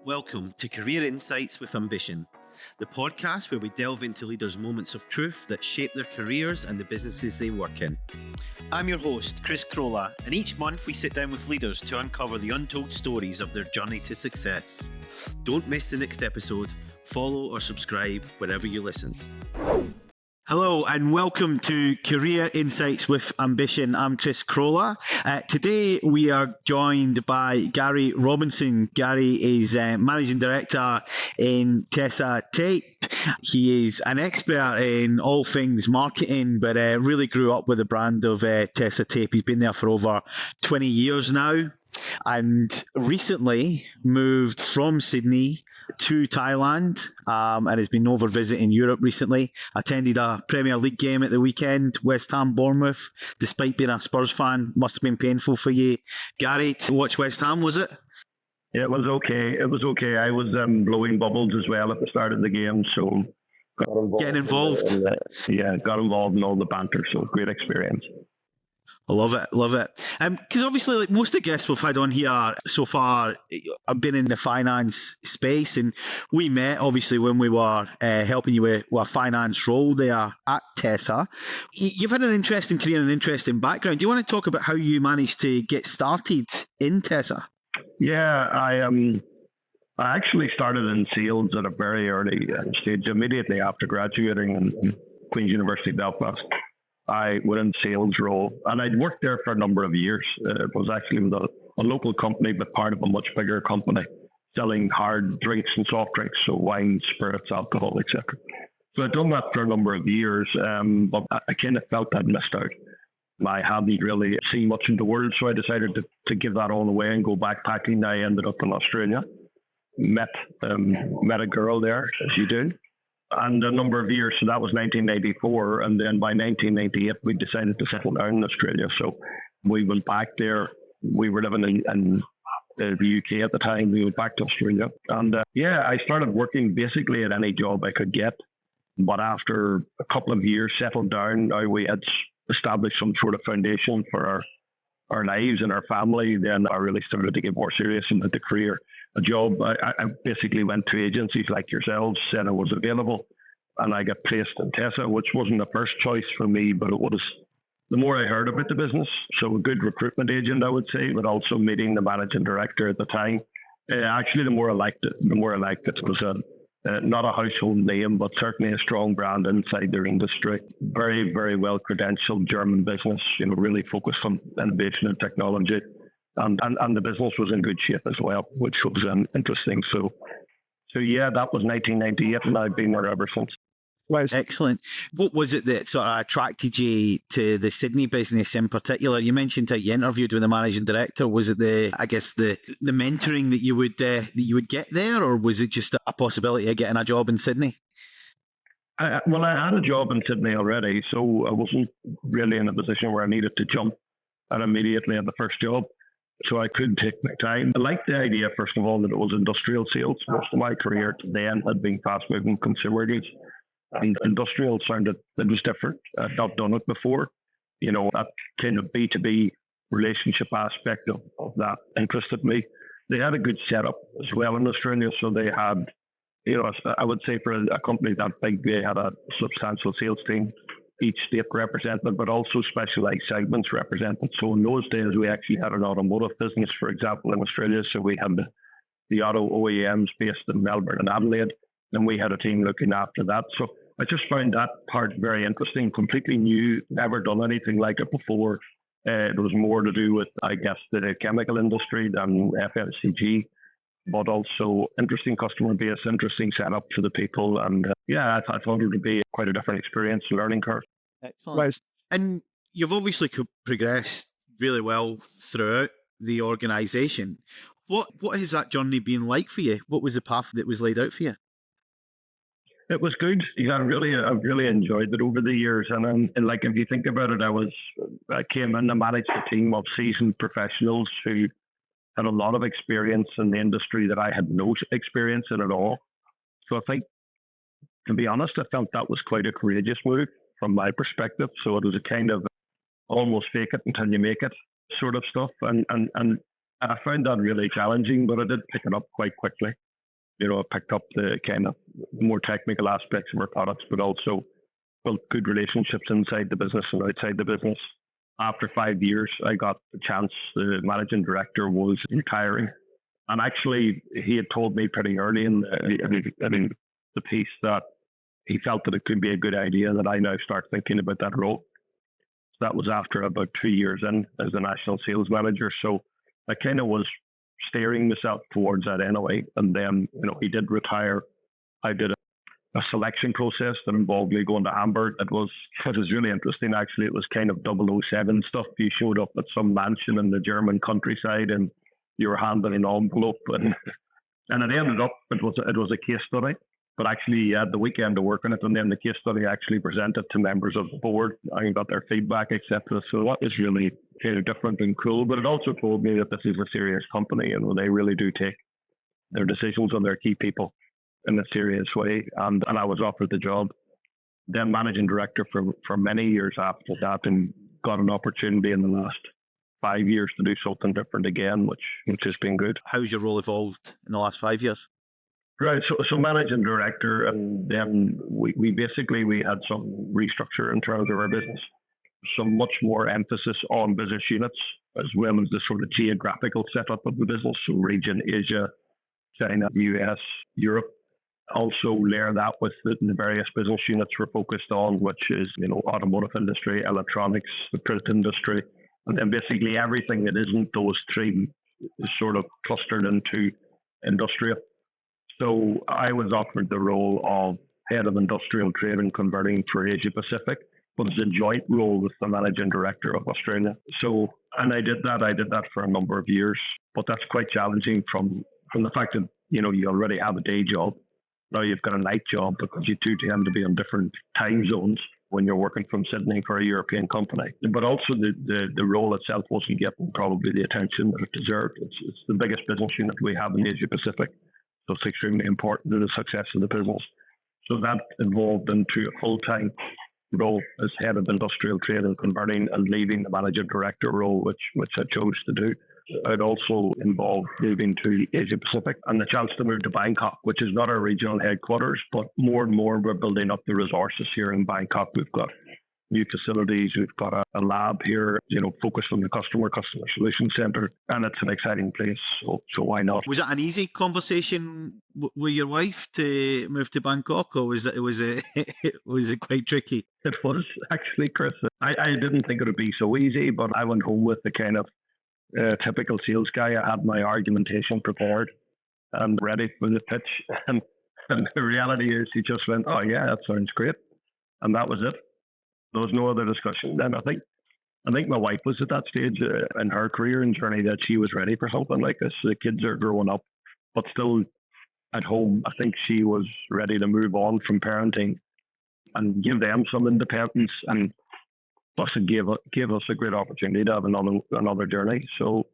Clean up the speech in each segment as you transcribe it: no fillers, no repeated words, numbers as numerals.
Welcome to Career Insights with Ambition, the podcast where we delve into leaders' moments of truth that shape their careers and the businesses they work in. I'm your host, Chris Crolla, and each month we sit down with leaders to uncover the untold stories of their journey to success. Don't miss the next episode. Follow or subscribe wherever you listen. Hello and welcome to Career Insights with Ambition. I'm Chris Crolla. Today we are joined by Gary Robinson. Gary is Managing Director in Tessa Tape. He is an expert in all things marketing, but really grew up with the brand of Tessa Tape. He's been there for over 20 years now and recently moved from Sydney to Thailand and has been over visiting Europe recently. Attended a Premier League game at the weekend, West Ham Bournemouth. Despite being a Spurs fan, must have been painful for you, Gary, to watch West Ham, was it? It was okay. I was blowing bubbles as well at the start of the game, so Getting involved. Got involved in all the banter, so great experience. I love it. Because obviously, like most of the guests we've had on here so far, I've been in the finance space, and we met obviously when we were helping you with a finance role there at Tessa. You've had an interesting career and an interesting background. Do you want to talk about how you managed to get started in Tessa? Yeah, I actually started in sales at a very early stage, immediately after graduating in Queen's University Belfast. I went in sales role, and I'd worked there for a number of years. It was actually with a local company, but part of a much bigger company, selling hard drinks and soft drinks, so wine, spirits, alcohol, etc. So I'd done that for a number of years, but I kind of felt I'd missed out. I hadn't really seen much in the world, so I decided to give that all away and go backpacking. I ended up in Australia, met a girl there, as you do. And a number of years, so that was 1994. And then by 1998, we decided to settle down in Australia. So we went back there. We were living in the UK at the time. We went back to Australia. And I started working basically at any job I could get. But after a couple of years settled down, we had established some sort of foundation for our lives and our family. Then I really started to get more serious into the career. A job, I basically went to agencies like yourselves, said I was available, and I got placed in Tessa, which wasn't the first choice for me, but it was the more I heard about the business. So a good recruitment agent, I would say, but also meeting the managing director at the time. Actually, the more I liked it. It was not a household name, but certainly a strong brand inside their industry. Very, very well credentialed German business, really focused on innovation and technology. And the business was in good shape as well, which was interesting. So yeah, that was 1998, and I've been there ever since. Wow, excellent. What was it that sort of attracted you to the Sydney business in particular? You mentioned that you interviewed with the managing director. Was it the mentoring that you would get there, or was it just a possibility of getting a job in Sydney? I had a job in Sydney already, so I wasn't really in a position where I needed to jump and immediately at the first job. So I could take my time. I liked the idea, first of all, that it was industrial sales. Most of my career then had been fast-moving consumer goods. And industrial sounded, it was different. I'd not done it before. That kind of B2B relationship aspect of that interested me. They had a good setup as well in Australia. So they had, I would say for a company that big, they had a substantial sales team, each state represented, but also specialized segments represented. So in those days, we actually had an automotive business, for example, in Australia. So we had the auto OEMs based in Melbourne and Adelaide, and we had a team looking after that. So I just found that part very interesting, completely new, never done anything like it before. It was more to do with, I guess, the chemical industry than FMCG, but also interesting customer base, interesting setup for the people. And I thought it would be quite a different experience, learning curve. Excellent. Right. And you've obviously progressed really well throughout the organisation. What has that journey been like for you? What was the path that was laid out for you? It was good. I've really enjoyed it over the years. And like, if you think about it, I came in and managed a team of seasoned professionals who had a lot of experience in the industry that I had no experience in at all. So I think, to be honest, I felt that was quite a courageous move from my perspective. So it was a kind of almost fake it until you make it sort of stuff. And I found that really challenging, but I did pick it up quite quickly. I picked up the kind of more technical aspects of our products, but also built good relationships inside the business and outside the business. After 5 years, I got the chance. The managing director was retiring. And actually, he had told me pretty early in the piece that he felt that it could be a good idea that I now start thinking about that role. So that was after about 2 years in as the national sales manager. So I kind of was steering myself towards that anyway. And then, he did retire. I did a selection process that involved me going to Hamburg. It was really interesting, actually. It was kind of 007 stuff. You showed up at some mansion in the German countryside and you were handed an envelope. And it ended up, it was a case study. But actually, you had the weekend to work on it, and then the case study actually presented to members of the board. I got their feedback, etc. So that was really kind of different and cool. But it also told me that this is a serious company, and they really do take their decisions on their key people in a serious way. And I was offered the job. Then managing director for many years after that, and got an opportunity in the last 5 years to do something different again, which has been good. How's your role evolved in the last 5 years? Right, so managing director, and then we had some restructure in terms of our business, some much more emphasis on business units, as well as the sort of geographical setup of the business, so region Asia, China, US, Europe. Also layer that with the various business units we're focused on, which is automotive industry, electronics, the print industry, and then basically everything that isn't those three is sort of clustered into industrial. So I was offered the role of head of industrial trade and converting for Asia Pacific, but it's a joint role with the managing director of Australia. So, and I did that for a number of years, but that's quite challenging from the fact that, you already have a day job. Now you've got a night job because you do tend to be on different time zones when you're working from Sydney for a European company. But also the role itself wasn't getting probably the attention that it deserved. It's the biggest business unit we have in Asia Pacific. So it's extremely important to the success of the business. So that evolved into a full-time role as head of industrial trade and converting, and leaving the manager director role, which I chose to do. It also involved moving to Asia Pacific and the chance to move to Bangkok, which is not our regional headquarters, but more and more we're building up the resources here in Bangkok. We've got new facilities. We've got a lab here, focused on the customer solution center, and it's an exciting place. So why not? Was it an easy conversation with your wife to move to Bangkok, or was it quite tricky? It was actually, Chris. I didn't think it would be so easy, but I went home with the kind of typical sales guy. I had my argumentation prepared and ready for the pitch, and the reality is, he just went, "Oh yeah, that sounds great," and that was it. There was no other discussion. Then I think my wife was at that stage in her career and journey that she was ready for something like this. The kids are growing up, but still at home. I think she was ready to move on from parenting and give them some independence, and plus it gave us a great opportunity to have another journey. So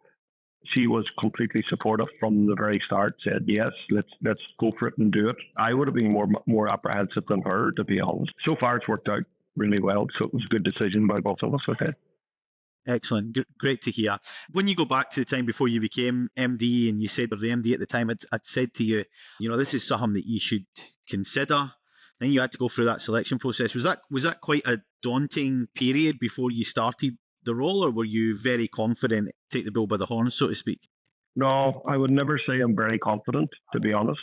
she was completely supportive from the very start. Said yes, let's go for it and do it. I would have been more apprehensive than her, to be honest. So far, it's worked out really well. So it was a good decision by both of us. Okay. Excellent. Great to hear. When you go back to the time before you became MD, and you said, or the MD at the time had said to you, this is something that you should consider. Then you had to go through that selection process. Was that quite a daunting period before you started the role, or were you very confident, take the bull by the horns, so to speak? No, I would never say I'm very confident, to be honest.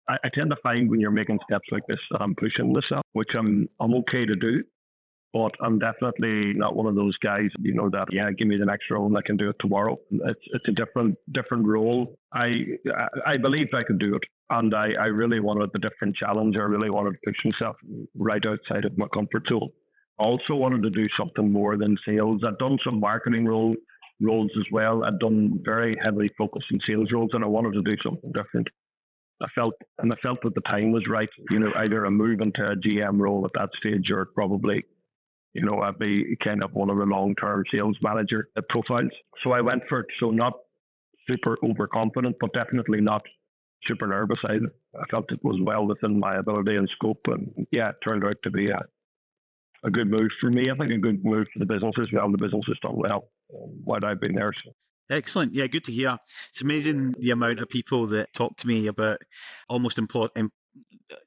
I tend to find when you're making steps like this that I'm pushing myself, which I'm okay to do. But I'm definitely not one of those guys, that, give me the next role and I can do it tomorrow. It's a different role. I believed I could do it. And I really wanted the different challenge. I really wanted to push myself right outside of my comfort zone. I also wanted to do something more than sales. I'd done some marketing roles as well. I'd done very heavily focused in sales roles, and I wanted to do something different. I felt that the time was right, either a move into a GM role at that stage, or probably, I'd be kind of one of the long-term sales manager profiles. So I went for it. So not super overconfident, but definitely not super nervous either. I felt it was well within my ability and scope. And yeah, it turned out to be a good move for me. I think a good move for the business as well. The business has done well while I've been there. So. Excellent. Yeah, good to hear. It's amazing the amount of people that talk to me about almost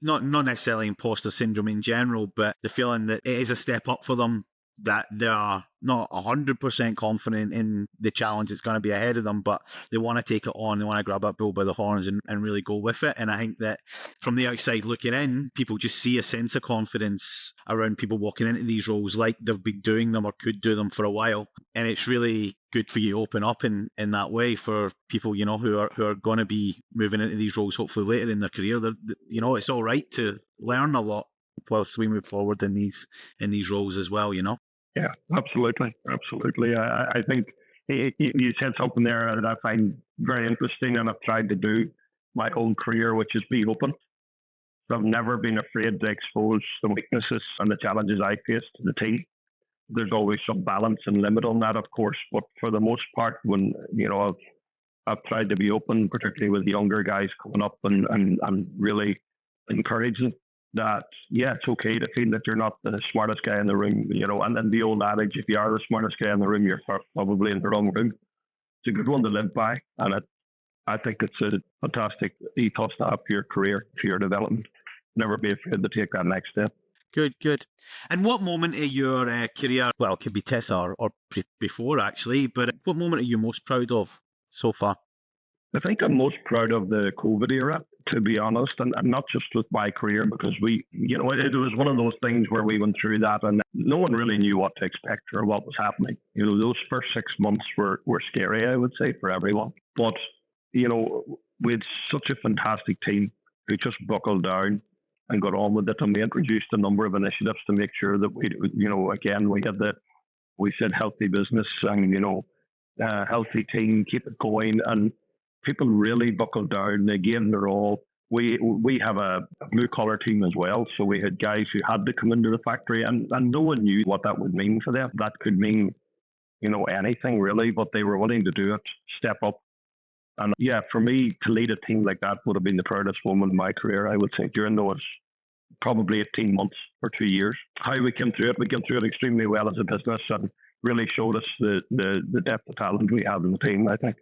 not necessarily imposter syndrome in general, but the feeling that it is a step up for them, that they are not 100% confident in the challenge that's going to be ahead of them, but they want to take it on. They want to grab that bull by the horns and really go with it. And I think that from the outside looking in, people just see a sense of confidence around people walking into these roles like they've been doing them or could do them for a while. And it's really good for you to open up in that way for people, who are going to be moving into these roles hopefully later in their career. It's all right to learn a lot whilst we move forward in these roles as well. Yeah, absolutely. I think you said something there that I find very interesting, and I've tried to do my whole career, which is be open. So I've never been afraid to expose the weaknesses and the challenges I face to the team. There's always some balance and limit on that, of course, but for the most part, when I've tried to be open, particularly with younger guys coming up, and really encouraging that, yeah, it's okay to feel that you're not the smartest guy in the room, and then the old adage, if you are the smartest guy in the room, you're probably in the wrong room. It's a good one to live by, and I think it's a fantastic ethos to have for your career, for your development. Never be afraid to take that next step. Good. And what moment of your career, well, it could be Tessa or before actually, but what moment are you most proud of so far? I think I'm most proud of the COVID era, to be honest, and not just with my career, because it was one of those things where we went through that and no one really knew what to expect or what was happening. Those first 6 months were scary, I would say, for everyone. But, we had such a fantastic team who just buckled down and got on with it. And we introduced a number of initiatives to make sure that we said healthy business and, healthy team, keep it going. And people really buckled down. They gave their all. We have a blue collar team as well. So we had guys who had to come into the factory and no one knew what that would mean for them. That could mean, anything really, but they were willing to do it, step up. And yeah, for me to lead a team like that would have been the proudest moment in my career, I would say, during those probably 18 months or 2 years. How we came through it extremely well as a business and really showed us the depth of talent we have in the team, I think.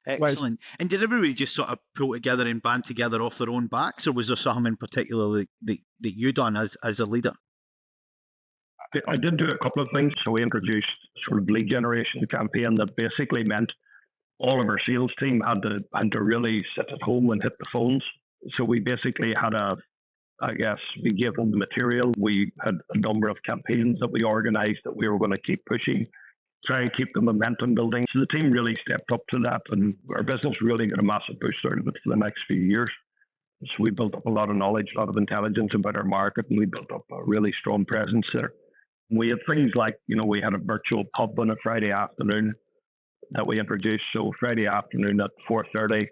Excellent. And did everybody just sort of pull together and band together off their own backs, or was there something in particular that you done as a leader? I did do a couple of things. So we introduced sort of lead generation campaign that basically meant all of our sales team had to really sit at home and hit the phones. So we basically had we gave them the material. We had a number of campaigns that we organized that we were going to keep pushing, try and keep the momentum building. So the team really stepped up to that, and our business really got a massive boost out of it for the next few years. So we built up a lot of knowledge, a lot of intelligence about our market, and we built up a really strong presence there. We had things like, we had a virtual pub on a Friday afternoon that we introduced. So Friday afternoon at 4:30,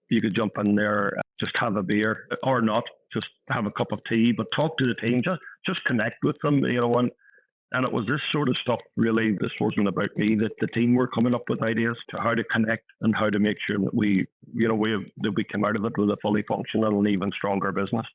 you could jump in there, just have a beer or not, just have a cup of tea, but talk to the team, just connect with them, and it was this sort of stuff, really. This wasn't about me, that the team were coming up with ideas to how to connect and how to make sure that we come out of it with a fully functional and even stronger business.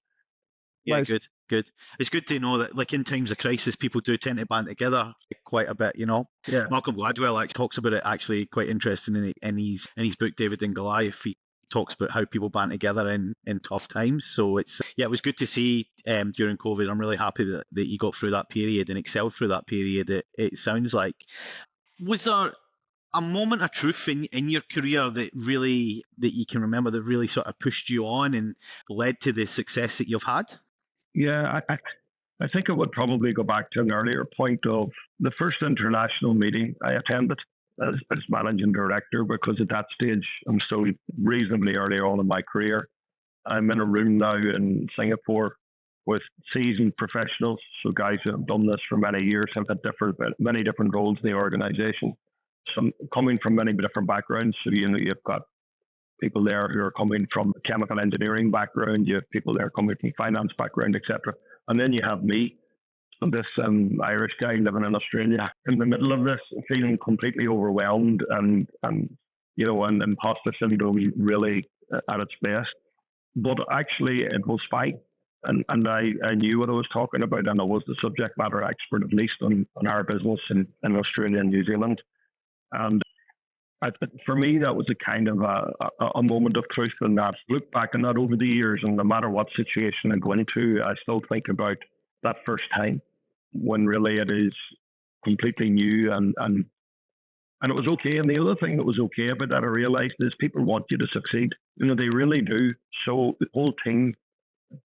Yeah, nice. Good. It's good to know that, like, in times of crisis, people do tend to band together quite a bit, Yeah. Malcolm Gladwell actually talks about it, actually quite interesting in his book, David and Goliath. He talks about how people band together in tough times. So it was good to see during COVID. I'm really happy that you got through that period and excelled through that period. It sounds like. Was there a moment of truth in your career that you can remember that really sort of pushed you on and led to the success that you've had? Yeah, I think it would probably go back to an earlier point of the first international meeting I attended as managing director, because at that stage, I'm still reasonably early on in my career. I'm in a room now in Singapore with seasoned professionals, so guys who have done this for many years, have had many different roles in the organization, some coming from many different backgrounds. So, you've got people there who are coming from a chemical engineering background, you have people there coming from finance background, etc. And then you have me, so this Irish guy living in Australia, in the middle of this, feeling completely overwhelmed and imposter syndrome really at its best. But actually, it was fine. And I knew what I was talking about, and I was the subject matter expert, at least on our business in Australia and New Zealand. And For me, that was a kind of a moment of truth in that. Look back on that over the years, and no matter what situation I go into, I still think about that first time when really it is completely new and it was okay. And the other thing that was okay about that I realized is people want you to succeed. They really do. So the whole thing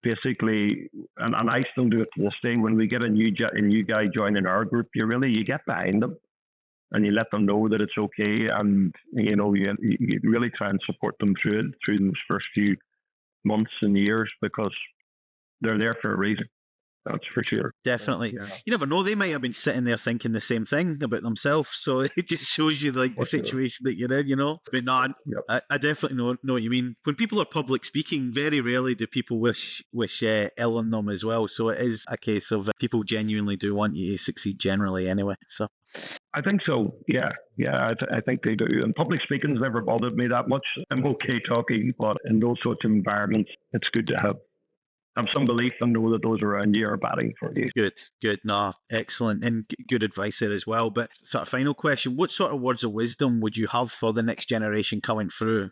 basically, and I still do it to this day, when we get a new guy joining our group, you get behind them and you let them know that it's okay. And, you really try and support them through those first few months and years because they're there for a reason. That's for sure. Definitely. Yeah. You never know. They might have been sitting there thinking the same thing about themselves. So it just shows you the situation that you're in, But no, yep. I definitely know what you mean. When people are public speaking, very rarely do people wish ill on them as well. So it is a case of people genuinely do want you to succeed generally anyway. So I think so. Yeah. I think they do. And public speaking's never bothered me that much. I'm okay talking, but in those sorts of environments, it's good to have some belief and know that those around you are batting for you. Good. No, excellent. And good advice there as well. But sort of final question, what sort of words of wisdom would you have for the next generation coming through,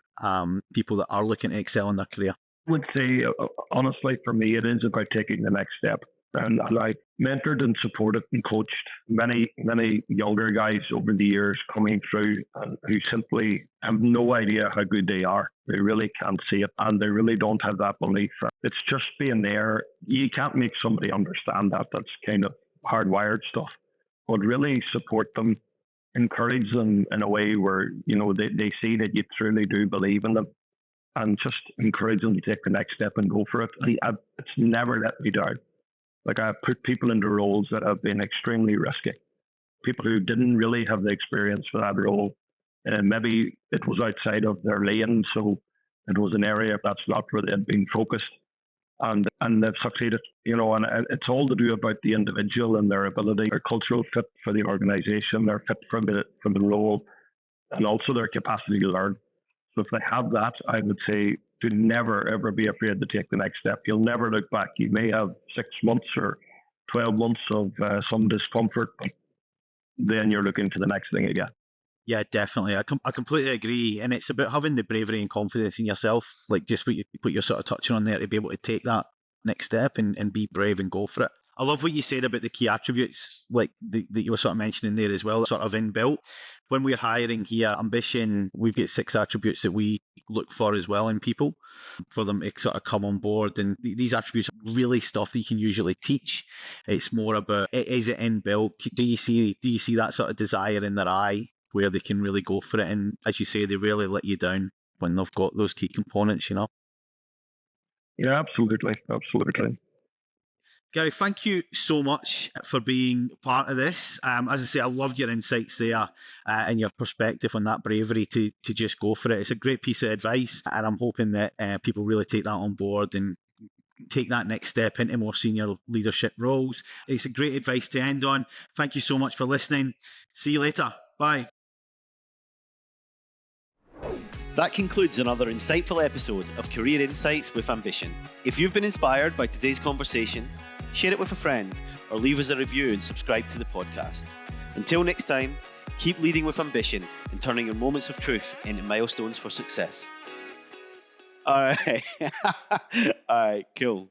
people that are looking to excel in their career? I would say, honestly, for me, it is about taking the next step. And I mentored and supported and coached many, many younger guys over the years coming through and who simply have no idea how good they are. They really can't see it and they really don't have that belief. It's just being there. You can't make somebody understand that. That's kind of hardwired stuff. But really support them, encourage them in a way where, they see that you truly do believe in them and just encourage them to take the next step and go for it. And it's never let me down. Like I've put people into roles that have been extremely risky. People who didn't really have the experience for that role. And maybe it was outside of their lane. So it was an area that's not where they had been focused. And they've succeeded, and it's all to do about the individual and their ability, their cultural fit for the organization, their fit for the role, and also their capacity to learn. So if they have that, I would say, to never, ever be afraid to take the next step. You'll never look back. You may have 6 months or 12 months of some discomfort, but then you're looking for the next thing again. Yeah, definitely. I completely agree. And it's about having the bravery and confidence in yourself, like just what you're sort of touching on there, to be able to take that next step and be brave and go for it. I love what you said about the key attributes, like that you were sort of mentioning there as well, sort of inbuilt. When we're hiring here, Ambition, we've got 6 attributes that we look for as well in people for them to sort of come on board. And these attributes are really stuff that you can usually teach. It's more about, is it inbuilt? Do you see that sort of desire in their eye where they can really go for it? And as you say, they really let you down when they've got those key components, Yeah, absolutely. Gary, thank you so much for being part of this. As I say, I loved your insights there and your perspective on that bravery to just go for it. It's a great piece of advice, and I'm hoping that people really take that on board and take that next step into more senior leadership roles. It's a great advice to end on. Thank you so much for listening. See you later. Bye. That concludes another insightful episode of Career Insights with Ambition. If you've been inspired by today's conversation, share it with a friend or leave us a review and subscribe to the podcast. Until next time, keep leading with ambition and turning your moments of truth into milestones for success. All right, cool.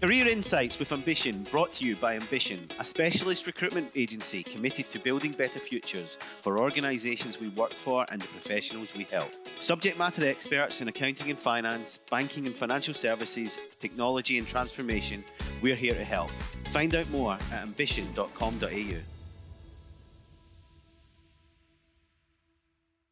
Career Insights with Ambition, brought to you by Ambition, a specialist recruitment agency committed to building better futures for organisations we work for and the professionals we help. Subject matter experts in accounting and finance, banking and financial services, technology and transformation, we're here to help. Find out more at ambition.com.au.